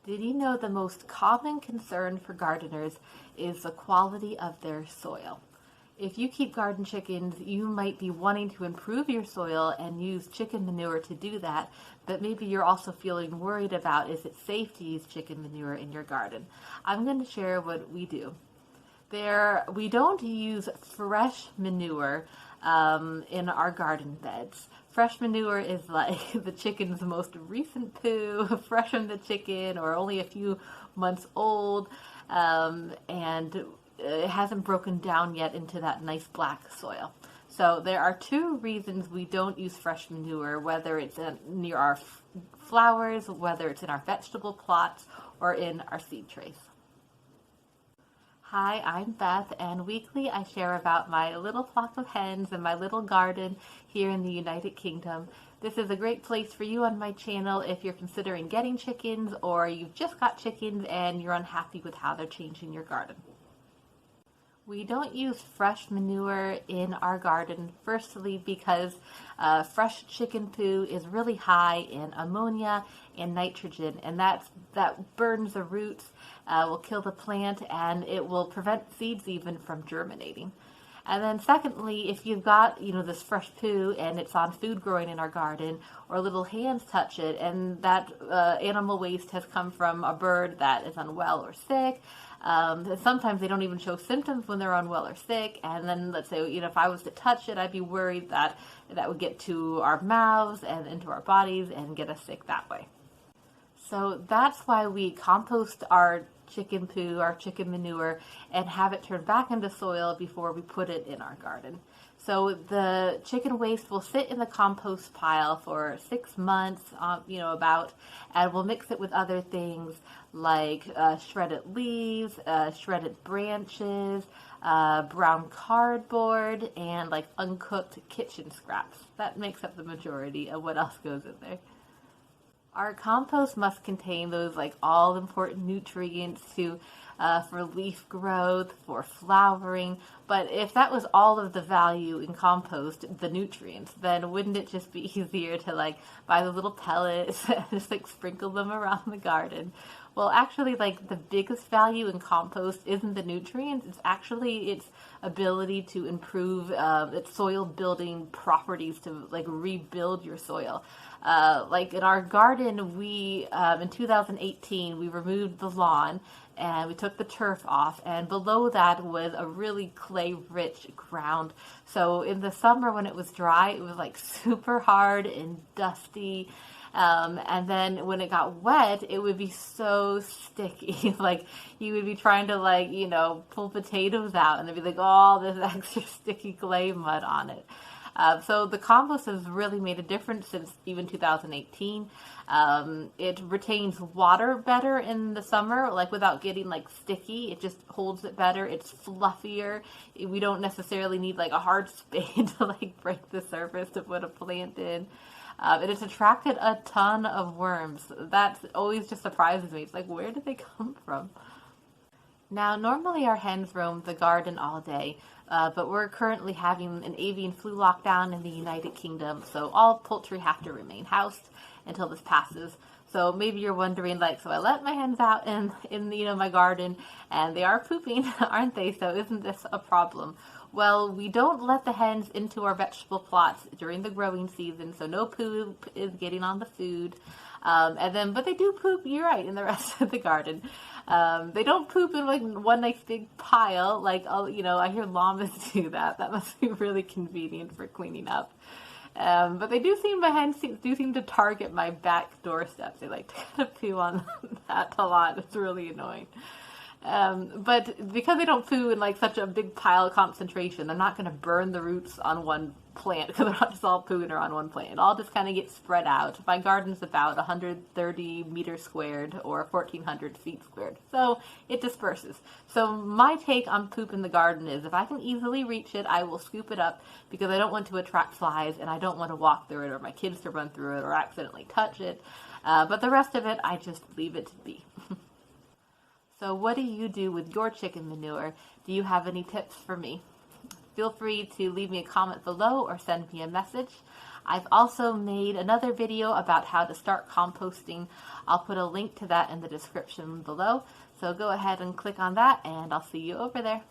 Did you know the most common concern for gardeners is the quality of their soil? If you keep garden chickens, you might be wanting to improve your soil and use chicken manure to do that, but maybe you're also feeling worried about, is it safe to use chicken manure in your garden? I'm going to share what we do. We don't use fresh manure in our garden beds. Fresh manure is like the chicken's most recent poo, fresh from the chicken or only a few months old, and it hasn't broken down yet into that nice black soil. So there are two reasons we don't use fresh manure, whether it's near our flowers, whether it's in our vegetable plots, or in our seed trays. Hi, I'm Beth, and weekly I share about my little flock of hens and my little garden here in the United Kingdom. This is a great place for you on my channel if you're considering getting chickens or you've just got chickens and you're unhappy with how they're changing your garden. We don't use fresh manure in our garden, firstly because fresh chicken poo is really high in ammonia and nitrogen, and that burns the roots, will kill the plant, and it will prevent seeds even from germinating. And then secondly, if you've got, this fresh poo and it's on food growing in our garden, or little hands touch it, and that animal waste has come from a bird that is unwell or sick, sometimes they don't even show symptoms when they're unwell or sick, and then let's say, if I was to touch it, I'd be worried that would get to our mouths and into our bodies and get us sick that way. So that's why we compost our chicken poo, our chicken manure, and have it turned back into soil before we put it in our garden. So the chicken waste will sit in the compost pile for 6 months, about, and we'll mix it with other things like shredded leaves, shredded branches, brown cardboard, and like uncooked kitchen scraps. That makes up the majority of what else goes in there. Our compost must contain those all important nutrients for leaf growth, for flowering. But if that was all of the value in compost, the nutrients, then wouldn't it just be easier to buy the little pellets and just sprinkle them around the garden? Well, actually, the biggest value in compost isn't the nutrients. It's actually its ability to improve its soil building properties to rebuild your soil. In our garden, we in 2018 we removed the lawn and we took the turf off, and below that was a really clay-rich ground. So in the summer when it was dry, it was super hard and dusty. And then when it got wet, it would be so sticky. You would be trying to pull potatoes out and there'd be all this extra sticky clay mud on it. So the compost has really made a difference since even 2018. It retains water better in the summer, without getting sticky. It just holds it better. It's fluffier. We don't necessarily need a hard spade to break the surface to put a plant in. It has attracted a ton of worms. That always just surprises me. It's where did they come from? Now, normally our hens roam the garden all day, but we're currently having an avian flu lockdown in the United Kingdom, so all poultry have to remain housed until this passes. So maybe you're wondering, so I let my hens out in my garden, and they are pooping, aren't they? So isn't this a problem? Well, we don't let the hens into our vegetable plots during the growing season, so no poop is getting on the food. But they do poop, you're right, in the rest of the garden. They don't poop in one nice big pile, I hear llamas do that. That must be really convenient for cleaning up. But my hens do seem to target my back doorsteps. They like to kind of poo on that a lot. It's really annoying. But because they don't poo in such a big pile concentration, they're not going to burn the roots on one plant because they're not just all pooing on one plant. It all just kind of gets spread out. My garden's about 130 meters squared or 1,400 feet squared. So it disperses. So my take on poop in the garden is if I can easily reach it, I will scoop it up because I don't want to attract flies and I don't want to walk through it or my kids to run through it or accidentally touch it. But the rest of it, I just leave it to be. So what do you do with your chicken manure? Do you have any tips for me? Feel free to leave me a comment below or send me a message. I've also made another video about how to start composting. I'll put a link to that in the description below. So go ahead and click on that, and I'll see you over there.